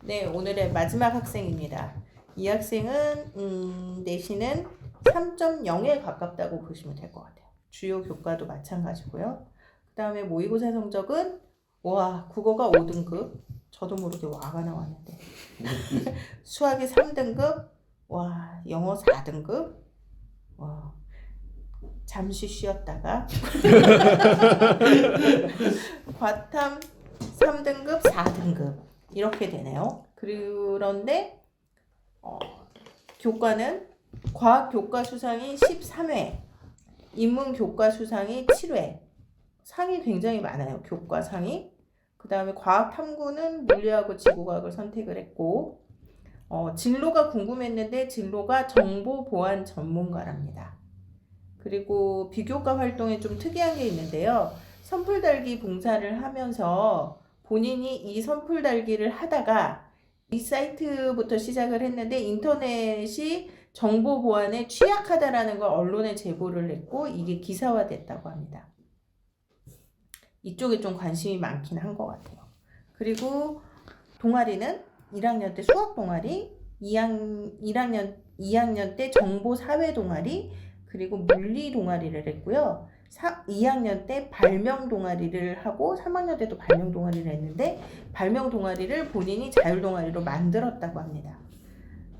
네, 오늘의 마지막 학생입니다. 이 학생은 내신은 3.0에 가깝다고 보시면 될 것 같아요. 주요 교과도 마찬가지고요. 그 다음에 모의고사 성적은 와, 국어가 5등급, 저도 모르게 와가 나왔는데 수학이 3등급, 와, 영어 4등급, 와, 잠시 쉬었다가 과탐 3등급, 4등급 이렇게 되네요. 그런데 교과는 과학 교과 수상이 13회, 인문 교과 수상이 7회, 상이 굉장히 많아요. 교과 상이. 그 다음에 과학 탐구는 물리하고 지구과학을 선택을 했고, 진로가 궁금했는데 진로가 정보 보안 전문가랍니다. 그리고 비교과 활동에 좀 특이한 게 있는데요. 선풀 달기 봉사를 하면서 본인이 이 선풀 달기를 하다가 이 사이트부터 시작을 했는데 인터넷이 정보 보안에 취약하다라는 걸 언론에 제보를 했고 이게 기사화됐다고 합니다. 이쪽에 좀 관심이 많긴 한 것 같아요. 그리고 동아리는 1학년 때 수학 동아리, 2학년 때 정보 사회 동아리, 그리고 물리 동아리를 했고요. 2학년 때 발명 동아리를 하고 3학년 때도 발명 동아리를 했는데 발명 동아리를 본인이 자율 동아리로 만들었다고 합니다.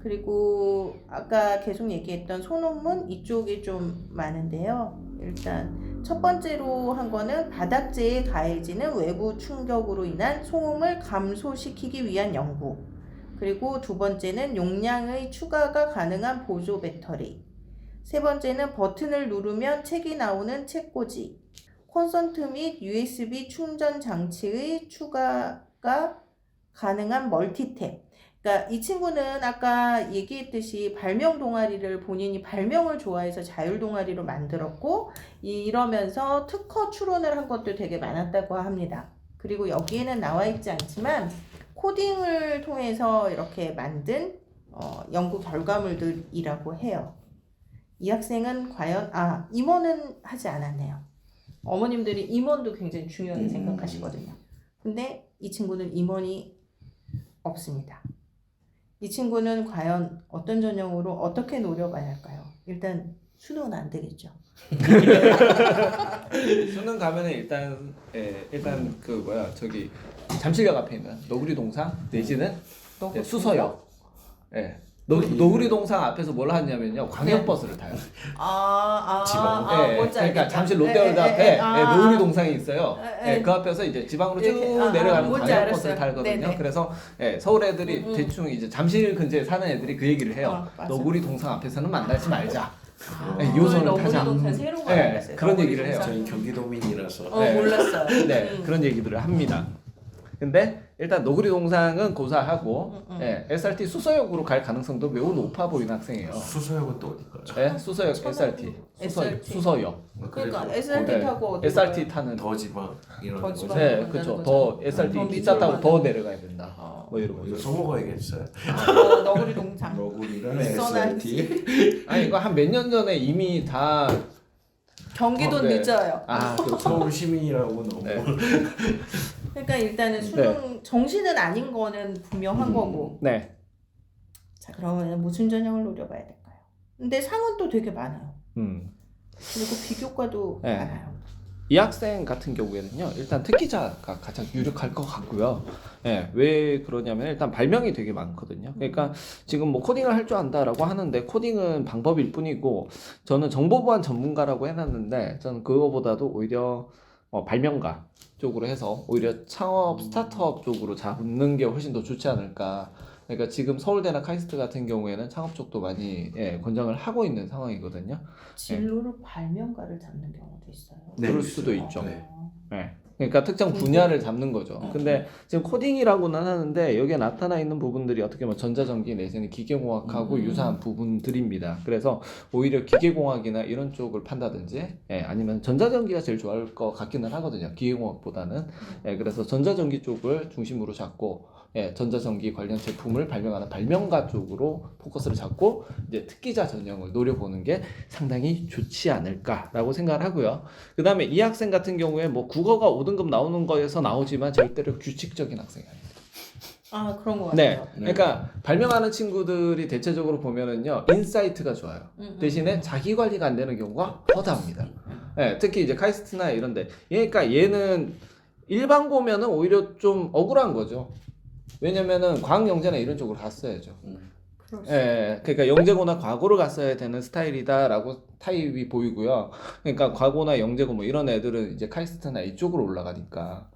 그리고 아까 계속 얘기했던 소논문 이쪽이 좀 많은데요. 일단 첫 번째로 한 거는 바닥재에 가해지는 외부 충격으로 인한 소음을 감소시키기 위한 연구. 그리고 두 번째는 용량의 추가가 가능한 보조 배터리. 세 번째는 버튼을 누르면 책이 나오는 책꽂이. 콘센트 및 USB 충전 장치의 추가가 가능한 멀티탭. 그러니까 이 친구는 아까 얘기했듯이 발명 동아리를 본인이 발명을 좋아해서 자율 동아리로 만들었고 이러면서 특허 출원을 한 것도 되게 많았다고 합니다. 그리고 여기에는 나와 있지 않지만 코딩을 통해서 이렇게 만든 연구 결과물들이라고 해요. 이 학생은 과연 임원은 하지 않았네요. 어머님들이 임원도 굉장히 중요하게 생각하시거든요. 근데 이 친구는 임원이 없습니다. 이 친구는 과연 어떤 전형으로 어떻게 노려봐야 할까요? 일단 수능은 안 되겠죠. 수능 가면은 일단 저기 잠실역 앞에 있는 너구리 동상 내지는 수서역. 너구리 동상 앞에서 뭘 하냐면요 광역버스를 타요. 뭔지 그러니까 알겠다. 잠실 롯데월드 앞에 너구리 동상이 있어요. 그 앞에서 이제 지방으로 쭉 내려가는 광역버스를 타거든요. 네네. 그래서 서울 애들이 대충 이제 잠실 근처에 사는 애들이 그 얘기를 해요. 너구리 동상 앞에서는 만나지 말자. 요선을 타자. 동산 새로운 거 알았어요. 그런 얘기를 해요. 저희 경기도민이라서 몰랐어요. 그런 얘기들을 합니다. 근데 일단 너구리 동상은 고사하고 SRT 수서역으로 갈 가능성도 매우 높아 보이는 학생이에요. 수서역은 또 어디까지? 수서역 SRT. 수서역. 그러니까 SRT 타고 어디 SRT 타는 더 지방 이런 더 거죠. 지방. 그렇죠. 더 SRT 기차 타고 더 내려가야 된다. 뭐 이런 이거 거죠. 써먹어야겠어요. 너구리 동상. 너구리랑 SRT. 아니 이거 한 몇 년 전에 이미 다 경기도 네. 늦어요. 또 서울 시민이라고 너무 그러니까 일단은 수능 정시는 아닌 거는 분명한 거고. 네. 자, 그러면 무슨 전형을 노려봐야 될까요? 근데 상은 또 되게 많아요. 그리고 비교과도 많아요. 이 학생 같은 경우에는요, 일단 특기자가 가장 유력할 것 같고요. 왜 그러냐면 일단 발명이 되게 많거든요. 그러니까 지금 뭐 코딩을 할 줄 안다라고 하는데 코딩은 방법일 뿐이고 저는 정보보안 전문가라고 해놨는데 저는 그거보다도 오히려 발명가 쪽으로 해서 오히려 창업 스타트업 쪽으로 잡는 게 훨씬 더 좋지 않을까. 그러니까 지금 서울대나 카이스트 같은 경우에는 창업 쪽도 많이 권장을 하고 있는 상황이거든요. 진로로 발명가를 잡는 경우도 있어요. 그럴 수도 있죠. 네. 그러니까 특정 분야를 잡는 거죠. 근데 지금 코딩이라고는 하는데 여기에 나타나 있는 부분들이 어떻게 보면 전자전기 내지는 기계공학하고 유사한 부분들입니다. 그래서 오히려 기계공학이나 이런 쪽을 판다든지 아니면 전자전기가 제일 좋아할 것 같기는 하거든요. 기계공학보다는. 그래서 전자전기 쪽을 중심으로 잡고 전자전기 관련 제품을 발명하는 발명가 쪽으로 포커스를 잡고 이제 특기자 전형을 노려보는 게 상당히 좋지 않을까라고 생각을 하고요. 그 다음에 이 학생 같은 경우에 뭐 국어가 5등급 나오는 거에서 나오지만 절대로 규칙적인 학생이 아닙니다. 아 그런 것 네. 같아요. 그러니까 발명하는 친구들이 대체적으로 보면은요 인사이트가 좋아요. 대신에 자기 관리가 안 되는 경우가 허다합니다. 네, 특히 이제 카이스트나 이런데, 그러니까 얘는 일반고면은 오히려 좀 억울한 거죠. 왜냐면은 과학 영재나 이런 쪽으로 갔어야죠. 예, 그러니까 영재고나 과고를 갔어야 되는 스타일이다라고 타입이 보이고요. 그러니까 과고나 영재고 뭐 이런 애들은 이제 카이스트나 이쪽으로 올라가니까.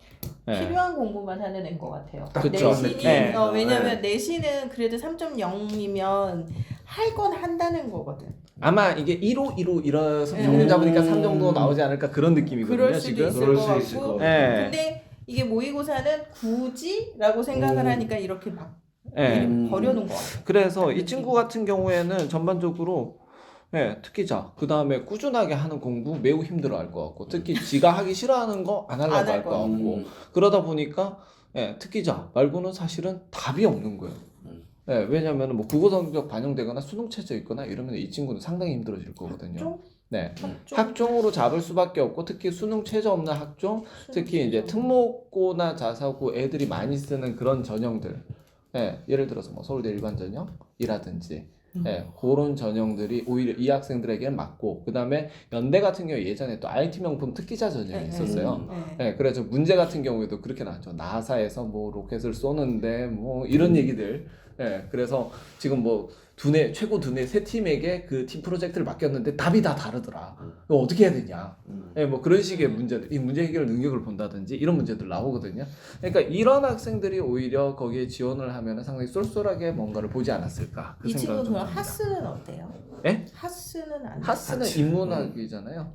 예. 필요한 공부만 하는 애인 것 같아요. 그쵸. 내신이 네. 왜냐면 내신은 그래도 3.0이면 할 건 한다는 거거든. 아마 이게 1호, 2호 이래서 평균 잡으니까 3 정도 나오지 않을까 그런 느낌이거든요. 그럴 수도 지금. 있을 그럴 것 수 있을 같고. 것 예. 근데 이게 모의고사는 굳이라고 생각을 하니까 이렇게 막 예. 버려놓은 것 같아요. 그래서 이 친구 같은 경우에는 전반적으로 특기자, 그 다음에 꾸준하게 하는 공부 매우 힘들어할 것 같고, 특히 지가 하기 싫어하는 거 안 하려고 안 할 할 것 것 같고, 그러다 보니까 특기자 말고는 사실은 답이 없는 거예요. 왜냐하면 뭐 국어 성적 반영되거나 수능 최저 있거나 이러면 이 친구는 상당히 힘들어질 거거든요. 학종? 네. 학종? 학종으로 잡을 수밖에 없고, 특히 수능 최저 없는 학종, 특히 이제 특목고나 자사고 애들이 많이 쓰는 그런 전형들. 예를 들어서 뭐 서울대 일반 전형이라든지 그런 전형들이 오히려 이 학생들에게는 맞고, 그 다음에 연대 같은 경우 예전에 또 IT 명품 특기자 전형이 있었어요. 그래서 문제 같은 경우에도 그렇게 나왔죠. 나사에서 뭐 로켓을 쏘는데 뭐 이런 얘기들. 그래서 지금 뭐 최고 두뇌 세 팀에게 그 팀 프로젝트를 맡겼는데 답이 다 다르더라. 이거 어떻게 해야 되냐. 뭐 그런 식의 문제들, 이 문제 해결 능력을 본다든지 이런 문제들 나오거든요. 그러니까 이런 학생들이 오히려 거기에 지원을 하면 상당히 쏠쏠하게 뭔가를 보지 않았을까. 그 이 친구 생각을 좀 그럼 합니다. 하스는 어때요? 예? 하스는 안 하스는 하스. 인문학이잖아요.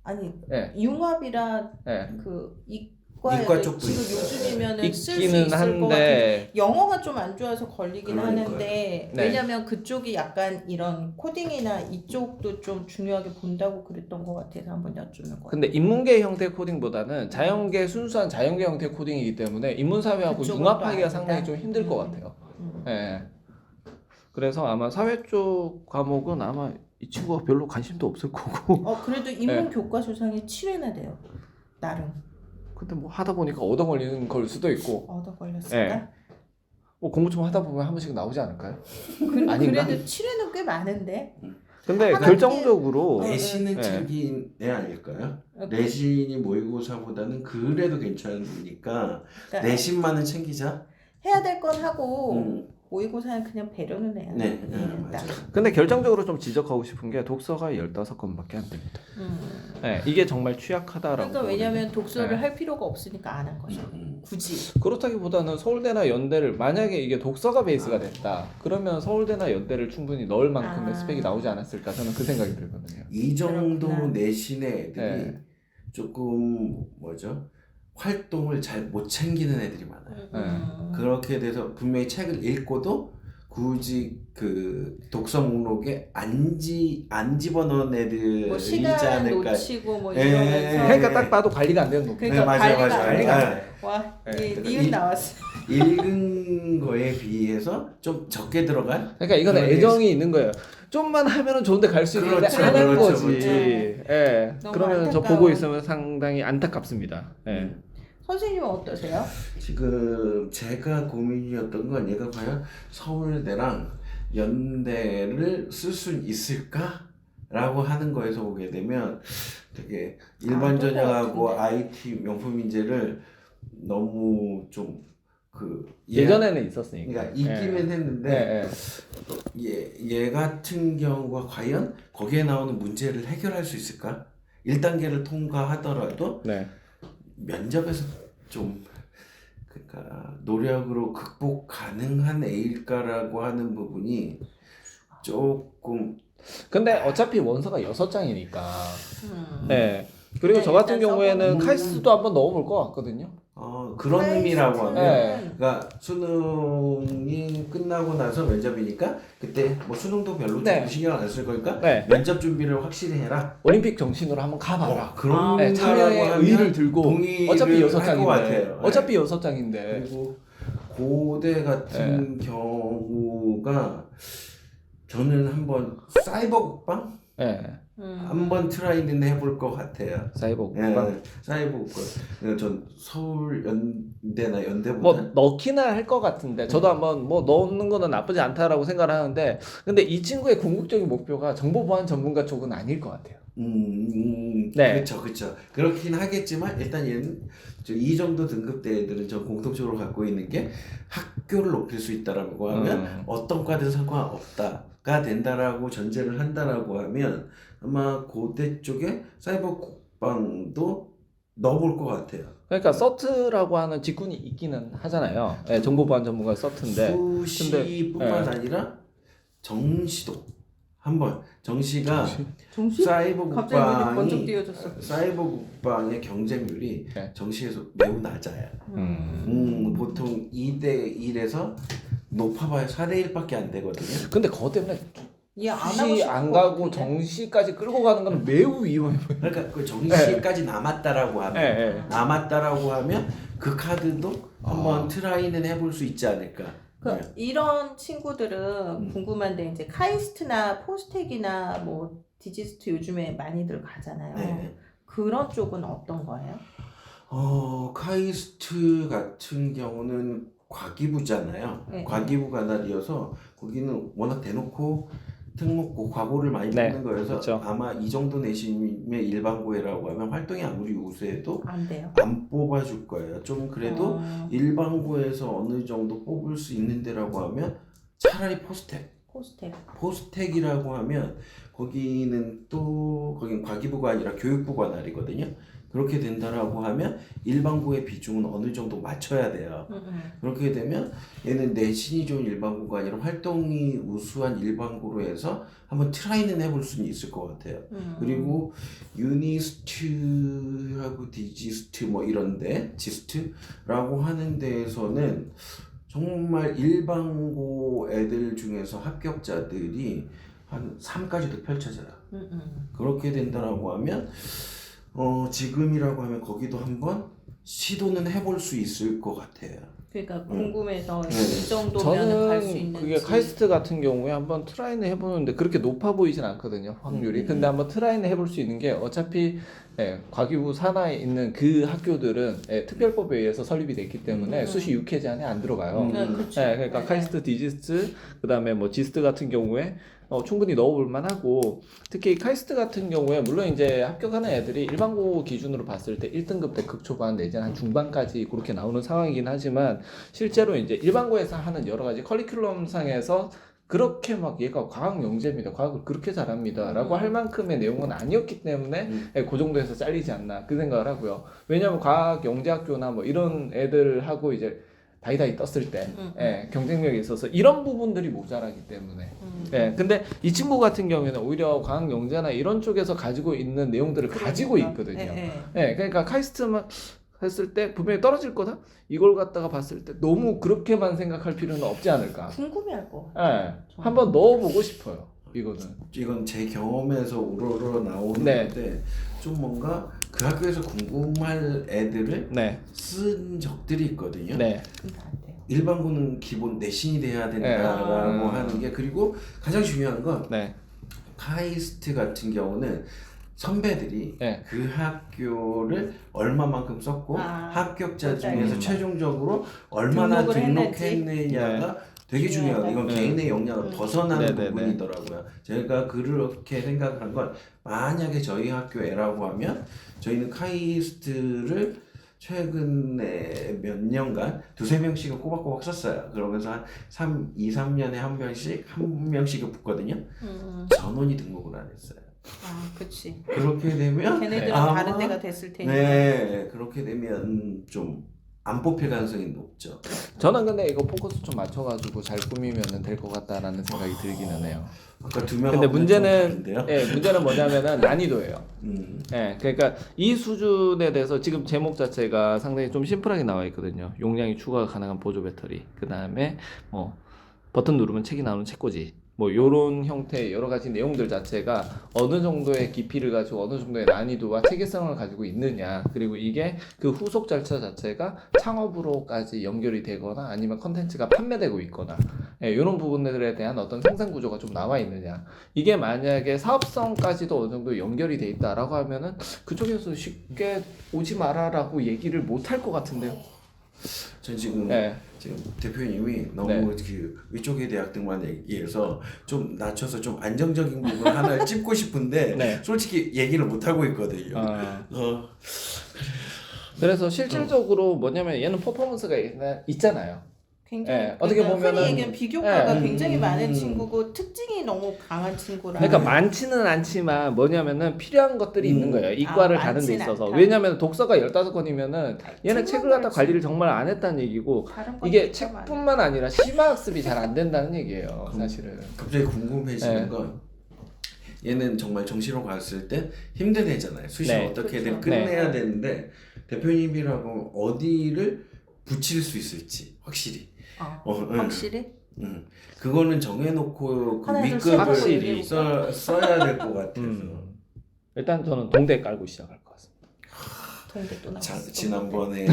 아니 예. 융합이라 예. 그 이과 이과에 쪽도 지금 있어요. 요즘이면은 쓸 수 있기는 있을 것 같은데 한데 영어가 좀 안 좋아서 걸리긴 그러니까요. 하는데 네. 왜냐면 그쪽이 약간 이런 코딩이나 이쪽도 좀 중요하게 본다고 그랬던 것 같아서 한번 여쭙는 거예요. 근데 인문계 형태 코딩보다는 자연계 순수한 자연계 형태 코딩이기 때문에 인문사회하고 그쪽은 융합하기가 또 상당히 아니다. 좀 힘들 것 같아요. 음. 예. 그래서 아마 사회 쪽 과목은 아마 이 친구가 별로 관심도 없을 거고. 그래도 인문 교과 수상이 7회나 돼요. 나름 근데 뭐 하다 보니까 얻어 걸리는 걸 수도 있고. 얻어 걸렸을까? 뭐 공부 좀 하다 보면 한 번씩 나오지 않을까요? 아닌가? 아닌가? 그래도 7회는 꽤 많은데. 근데 하나씩- 결정적으로 내신은 네. 챙긴 애 아닐까요? 어, 내신이 모의고사보다는 그래도 괜찮으니까 그러니까 내신만은 챙기자. 해야 될 건 하고 음. 모의고사는 그냥 배려는 해야 네, 돼. 맞아요. 근데 결정적으로 좀 지적하고 싶은 게 독서가 15건밖에 안 됩니다. 이게 정말 취약하다라고. 그러니까 왜냐면 보거든요. 독서를 네. 할 필요가 없으니까 안 한 거죠. 굳이. 그렇다기보다는 서울대나 연대를, 만약에 이게 독서가 베이스가 됐다 그러면 서울대나 연대를 충분히 넣을 만큼의 스펙이 나오지 않았을까, 저는 그 생각이 들거든요. 이 정도 그렇구나. 내신의 애들이 네. 조금 활동을 잘 못 챙기는 애들이 많아요. 그렇게 돼서 분명히 책을 읽고도 굳이 그 독서 목록에 안 집어넣은 애들이지 뭐 시간 않을까. 놓치고 뭐 예. 이러면서 그러니까 딱 봐도 관리가 안 되는 놈. 그러니까 맞아요, 관리가 맞아요. 안 돼. 네. 와, 네. 니은 나왔어. 읽은 거에 비해서 좀 적게 들어간. 그러니까 이거는 그런 애정이 있는 거예요. 좀만 하면은 좋은데 갈 수 있는데 그렇죠, 안 한 그렇죠, 거지. 그렇죠. 예. 너무 그러면 저 안타까워. 보고 있으면 상당히 안타깝습니다. 예. 선생님은 어떠세요? 지금 제가 고민이었던 건 얘가 과연 서울대랑 연대를 쓸 수 있을까? 라고 하는 거에서 보게 되면 되게 일반 그럴 것 전형하고 같은데. IT 명품 인재를 너무 좀 예전에는 있었으니까. 그러니까 있기는 예. 했는데 예. 얘 같은 경우가 과연 거기에 나오는 문제를 해결할 수 있을까? 1단계를 통과하더라도 네. 면접에서 좀 그러니까 노력으로 극복 가능한 애일까라고 하는 부분이 조금. 근데 어차피 원서가 6장이니까. 음. 네. 그리고 네, 저 같은 일단 경우에는 써보면. 카이스트도 한번 넣어볼 것 같거든요. 그런 의미라고 하면 네. 그러니까 수능이 끝나고 나서 면접이니까 그때 뭐 수능도 별로 네. 좀 신경 안 쓸 거니까 네. 면접 준비를 확실히 해라. 올림픽 정신으로 한번 가봐라. 그런 네, 참여의 의의를 들고 동의를 어차피 할것 6장인데. 같아요. 어차피 6장인데. 그리고 고대 같은 경우가 저는 한번 사이버 국방 네. 한번 트라이는 해볼 것 같아요. 사이버 국방. 예, 사이버 국방. 전 서울 연대나 연대보다 뭐 넣기나 할 것 같은데 저도 한번 뭐 넣는 거는 나쁘지 않다라고 생각을 하는데 근데 이 친구의 궁극적인 목표가 정보보안 전문가 쪽은 아닐 것 같아요. 네. 그렇죠, 그렇죠. 그렇긴 하겠지만 일단 얘는 이 정도 등급대 애들은 전 공통적으로 갖고 있는 게 학교를 높일 수 있다라고 하면 어떤 과든 상관없다가 된다라고 전제를 한다라고 하면 아마 고대 쪽에 사이버 국방도 넣어볼 것 같아요. 그러니까 서트라고 하는 직군이 있기는 하잖아요. 예, 정보보안 전문가 서트인데. 수시뿐만 네. 아니라 정시도 한번 정시가 정신? 사이버 갑자기 눈이 번쩍 국방이 띄어졌어. 사이버 국방의 경쟁률이 네. 정시에서 매우 낮아요. 보통 2대 1에서 높아봐야 4대 1밖에 안 되거든요. 근데 그것 때문에 얘안 하고 수시 싶을 안 것 가고 같은데? 정시까지 끌고 가는 건 매우 위험해 보여요. 그러니까 그 정시까지 남았다라고 하면 예. 남았다라고 하면 그 카드도 한번 트라이는 해볼 수 있지 않을까. 이런 친구들은 궁금한데 이제 카이스트나 포스텍이나 뭐 디지스트 요즘에 많이들 가잖아요. 네. 그런 쪽은 어떤 거예요? 카이스트 같은 경우는 과기부잖아요. 네. 과기부 관할이어서 거기는 워낙 대놓고 특목고 과고를 많이 네, 뽑는 거여서 그렇죠. 아마 이 정도 내신의 일반고라고 하면 활동이 아무리 우수해도 안 돼요. 안 뽑아줄 거예요. 좀 그래도 일반고에서 어느 정도 뽑을 수 있는 데라고 하면 차라리 포스텍. 포스텍. 포스텍이라고 하면 거기는 과기부가 아니라 교육부 관할이거든요. 그렇게 된다라고 하면 일반고의 비중은 어느 정도 맞춰야 돼요. 그렇게 되면 얘는 내신이 좋은 일반고가 아니라 활동이 우수한 일반고로 해서 한번 트라이는 해볼 수는 있을 것 같아요. 그리고 유니스트하고 디지스트 뭐 이런데 지스트라고 하는 데에서는 정말 일반고 애들 중에서 합격자들이 한 3까지도 펼쳐져요. 그렇게 된다라고 하면 지금이라고 하면 거기도 한번 시도는 해볼 수 있을 것 같아요. 그러니까 궁금해서 네. 이 정도면 갈 수 저는 있는지. 그게 카이스트 같은 경우에 한번 트라이는 해보는데 그렇게 높아 보이진 않거든요, 확률이. 근데 한번 트라이는 해볼 수 있는 게 어차피 과기부 산하에 있는 그 학교들은 특별법에 의해서 설립이 됐기 때문에 수시 6회제 안에 안 들어가요. 그쵸. 그러니까 네. 카이스트, 디지스트, 그다음에 뭐 지스트 같은 경우에 충분히 넣어볼 만하고, 특히 카이스트 같은 경우에 물론 이제 합격하는 애들이 일반고 기준으로 봤을 때 1등급 때 극초반 내지는 한 중반까지 그렇게 나오는 상황이긴 하지만 실제로 이제 일반고에서 하는 여러 가지 커리큘럼 상에서 그렇게 막 얘가 과학 영재입니다, 과학을 그렇게 잘합니다 라고 할 만큼의 내용은 아니었기 때문에 그 정도에서 잘리지 않나 그 생각을 하고요. 왜냐하면 과학 영재학교나 뭐 이런 애들하고 이제 다이다이 떴을 때 경쟁력이 있어서 이런 부분들이 모자라기 때문에 근데 이 친구 같은 경우에는 오히려 과학 영재나 이런 쪽에서 가지고 있는 내용들을 가지고 있거든요. 그러니까 카이스트만 했을 때 분명히 떨어질 거다? 이걸 갖다가 봤을 때 너무 그렇게만 생각할 필요는 없지 않을까. 궁금해할 거. 한번 넣어보고 싶어요. 이건 제 경험에서 우러러 나오는 건데 좀 뭔가 그 학교에서 궁금할 애들을 쓴 적들이 있거든요. 일반고는 기본 내신이 돼야 된다라고 하는 게, 그리고 가장 중요한 건 카이스트 같은 경우는 선배들이 그 학교를 얼마만큼 썼고 합격자 중에서 최종적으로 얼마나 등록했느냐가 되게 중요해요. 이건 개인의 역량을 벗어나는 부분이더라고요. 제가 그렇게 생각을 한 건, 만약에 저희 학교 애라고 하면 저희는 카이스트를 최근에 몇 년간 두세 명씩은 꼬박꼬박 썼어요. 그러면서 한 2-3년에 한 명씩은 붙거든요. 전원이 등록을 안 했어요. 그치. 그렇게 되면 걔네들은 다른 데가 됐을 테니까. 그렇게 되면 좀 안 뽑힐 가능성이 높죠. 저는 근데 이거 포커스 좀 맞춰가지고 잘 꾸미면 될 것 같다라는 생각이 들기는 해요. 아까 두 명. 근데 문제는 뭐냐면은 난이도예요. 그러니까 이 수준에 대해서 지금 제목 자체가 상당히 좀 심플하게 나와 있거든요. 용량이 추가가 가능한 보조 배터리, 그 다음에 뭐 버튼 누르면 책이 나오는 책꽂이, 뭐 요런 형태의 여러 가지 내용들 자체가 어느 정도의 깊이를 가지고 어느 정도의 난이도와 체계성을 가지고 있느냐, 그리고 이게 그 후속 절차 자체가 창업으로까지 연결이 되거나 아니면 컨텐츠가 판매되고 있거나 이런 부분들에 대한 어떤 생산 구조가 좀 나와 있느냐. 이게 만약에 사업성까지도 어느 정도 연결이 돼 있다라고 하면은 그쪽에서 쉽게 오지 마라라고 얘기를 못 할 것 같은데요. 전 지금 네. 지금 대표님이 너무 네. 그 위쪽의 대학들만 얘기해서 좀 낮춰서 좀 안정적인 부분 하나를 찝고 싶은데 네. 솔직히 얘기를 못 하고 있거든요. 아, 어, 그래서 실질적으로 뭐냐면 얘는 퍼포먼스가 있잖아요. 굉장히 네, 어떻게 그러니까 보면은- 흔히 얘기하는 비교과가 네. 굉장히 많은 친구고 특징이 너무 강한 친구라. 그러니까 많지는 않지만 뭐냐면은 필요한 것들이 있는 거예요. 이과를 가는 데 많지는 있어서. 않다. 왜냐면 독서가 15권이면은 얘는 책을 갖다 많지. 관리를 정말 안 했다는 얘기고 다른 건 이게 진짜 많아요. 책뿐만 아니라 심화학습이 잘 안 된다는 얘기예요. 사실은. 갑자기 궁금해지는 네. 건 얘는 정말 정시로 갔을 때 힘든 애잖아요. 수시를 네. 어떻게든 그렇죠. 끝내야 네. 되는데 대표님이라고 어디를 붙일 수 있을지 확실히. 응. 확실히? 그거는 정해놓고 그 하나, 둘, 셋 윗급을 하고 얘기해볼까? 써야 될 것 같아서. 일단 저는 동대 깔고 시작할 것 같습니다. 동대 또 나왔어. 지난번에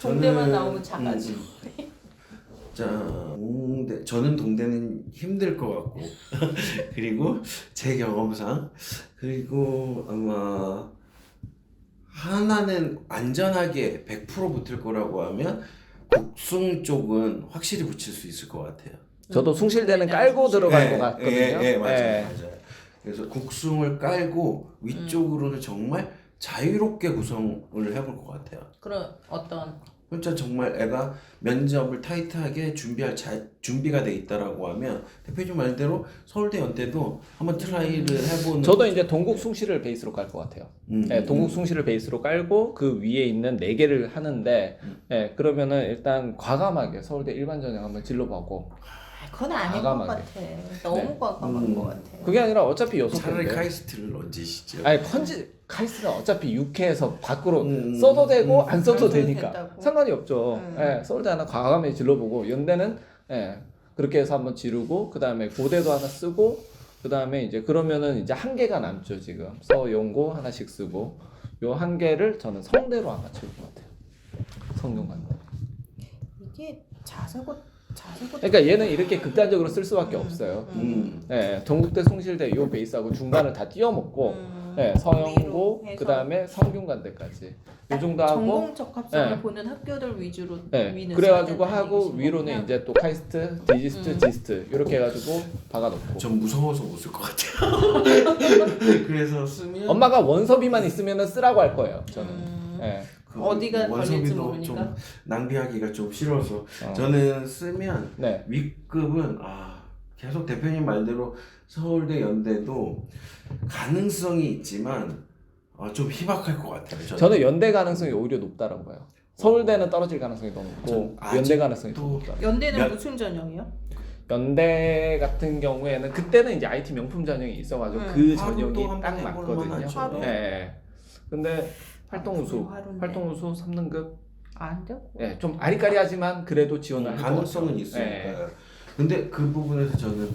동대만 나오면 작아지고. 자, 저는 동대는 힘들 것 같고 그리고 제 경험상 그리고 아마 하나는 안전하게 100% 붙을 거라고 하면 국숭 쪽은 확실히 붙일 수 있을 것 같아요. 저도 숭실대는 깔고 들어갈 것 예, 같거든요. 예, 맞아요, 예. 맞아요. 그래서 국숭을 깔고 위쪽으로는 정말 자유롭게 구성을 해볼 것 같아요. 그런 어떤 진짜 정말 애가 면접을 타이트하게 준비가 돼 있다라고 하면 대표님 말대로 서울대 연대도 한번 트라이를 해보는. 저도 이제 동국 숭실을 베이스로 깔 것 같아요. 예, 동국 음. 숭실을 베이스로 깔고 그 위에 있는 4개를 하는데 예, 그러면은 일단 과감하게 서울대 일반 전형 한번 질러보고 그건 아닌 것 과감하게. 같아. 너무 네. 과감한 것 같아. 그게 아니라 어차피 차라리 6개인데 카이스트를 얹으시죠. 아니 카이스트는 어차피 6회에서 밖으로 음, 써도 되고 안 써도 써도 되니까 된다고? 상관이 없죠. 음. 예, 서울대 하나 과감하게 질러보고 연대는 예, 그렇게 해서 한번 지르고 그 다음에 고대도 하나 쓰고 그 다음에 이제 그러면은 이제 한 개가 남죠 지금 서용고 하나씩 쓰고 요 한 개를 저는 성대로 아마 채울 것 같아요. 성균관대. 이게 자세고 그러니까 얘는 이렇게 극단적으로 쓸 수밖에 없어요. 예, 동국대 숭실대 요 베이스하고 중간을 다 띄워먹고 예, 서영고 위로 해서 그 다음에 성균관대까지 요 정도 하고 전공 적합성을 네. 보는 학교들 위주로 예, 위는 그래가지고 써야 된다는 하고 얘기신 위로는 거구나. 이제 또 카이스트, 디지스트, 지스트 이렇게 해가지고 박아놓고 전 무서워서 못 쓸 것 같아요. 그래서 쓰면 엄마가 원섭이만 있으면은 쓰라고 할 거예요. 저는. 예. 그 어디가 걸릴지 원섭이도 모르니까. 좀 낭비하기가 좀 싫어서 어. 저는 쓰면 네. 윗급은 계속 대표님 말대로 서울대 연대도 가능성이 있지만 좀 희박할 것 같아요. 저는 연대 가능성이 오히려 높다라고 봐요. 서울대는 떨어질 가능성이 더 높고 전 연대 가능성이 더 아직도- 높다. 연대는 몇- 무슨 전형이요? 연대 같은 경우에는 그때는 이제 IT 명품 전형이 있어가지고 그 하루도 전형이 한번 딱 해볼 맞거든요. 만하죠. 하루? 예. 근데 활동우수, 하루인데. 활동우수 3등급, 안 돼? 예, 좀 아리까리하지만 그래도 지원을 할 가능성은 것 같아요. 있으니까. 예. 근데 그 부분에서 저는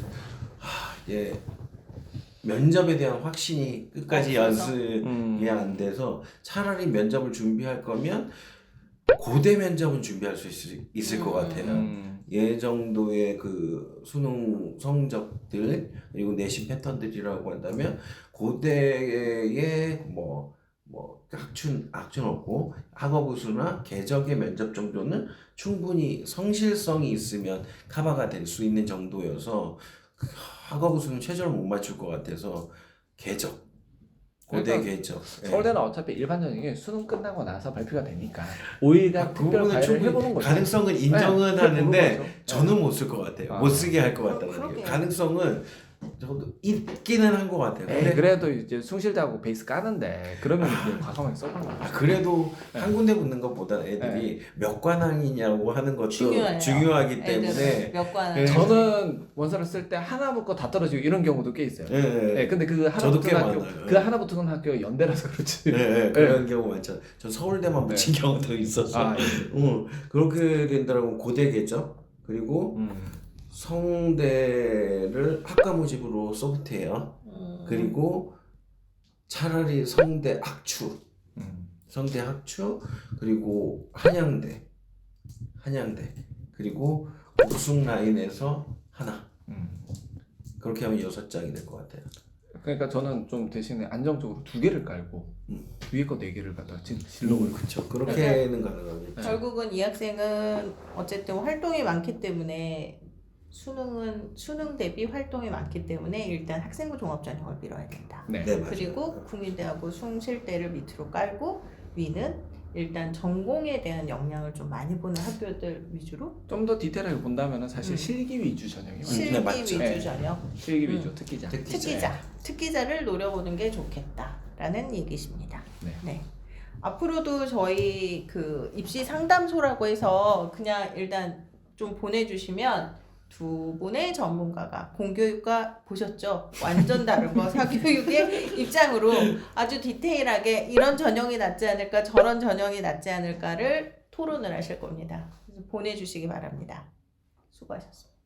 면접에 대한 확신이 끝까지 없어서? 연습이 안 돼서 차라리 면접을 준비할 거면 고대 면접은 준비할 수 있을 것 같아요. 예 정도의 그 수능 성적들 그리고 내신 패턴들이라고 한다면 고대의 뭐 학춘 없고 학업우수나 개적의 면접 정도는 충분히 성실성이 있으면 커버가 될 수 있는 정도여서 학업우수는 최저를 못 맞출 것 같아서 개적 고대 그러니까 개적 서울대는 어차피 일반 전형이 수능 끝나고 나서 발표가 되니까 5일간 그 특별 부분은 과외를 충분히 해보는 거죠. 가능성은 인정은 네, 하는데 해보는 거죠. 저는 못 쓸 것 같아요. 아. 못 쓰게 할 것 같다는 그러게요. 얘기예요. 가능성은 저도 있기는 한 것 같아요. 에이, 근데 그래도 이제 숭실대하고 베이스 까는데 그러면 이제 과감하게 써보는 거죠. 그래도 네. 한 군데 붙는 것보다 애들이 몇 관왕이냐고 하는 것도 중요해요. 중요하기 때문에 애들은 몇 관. 네. 저는 원서를 쓸 때 하나 붙고 다 떨어지고 이런 경우도 꽤 있어요. 예, 예. 네, 근데 그 하나 저도 꽤 붙은 학교, 많아요. 그 하나 붙은 학교 연대라서 그렇지. 예, 예, 그런 경우 많죠. 전 서울대만 붙인 경우도 있었어. 아, 예. 그렇게 된다라고 고대겠죠. 그리고 성대를 학과 모집으로 소프트웨어 그리고 차라리 성대 학추 그리고 한양대 그리고 우승 라인에서 하나. 음. 그렇게 하면 6장이 될 것 같아요. 그러니까 저는 좀 대신에 안정적으로 2개를 깔고 위에 거 4개를 갖다가 진로를 그렇죠. 그렇게는 가능하겠죠. 결국은 이 학생은 어쨌든 활동이 많기 때문에 수능 대비 활동이 많기 때문에 일단 학생부 종합전형을 밀어야 된다. 네. 네, 맞아요. 그리고 국민대하고 숭실대를 밑으로 깔고 위는 일단 전공에 대한 역량을 좀 많이 보는 학교들 위주로 좀 더 디테일하게 본다면 사실 음. 실기 위주 전형이 실기 네, 맞죠. 위주 네. 전형, 실기 위주 특기자. 특기자를 노려보는 게 좋겠다라는 얘기십니다. 네. 앞으로도 저희 그 입시 상담소라고 해서 그냥 일단 좀 보내주시면 두 분의 전문가가 공교육과 보셨죠? 완전 다른 거 사교육의 입장으로 아주 디테일하게 이런 전형이 낫지 않을까 저런 전형이 낫지 않을까를 토론을 하실 겁니다. 그래서 보내주시기 바랍니다. 수고하셨습니다.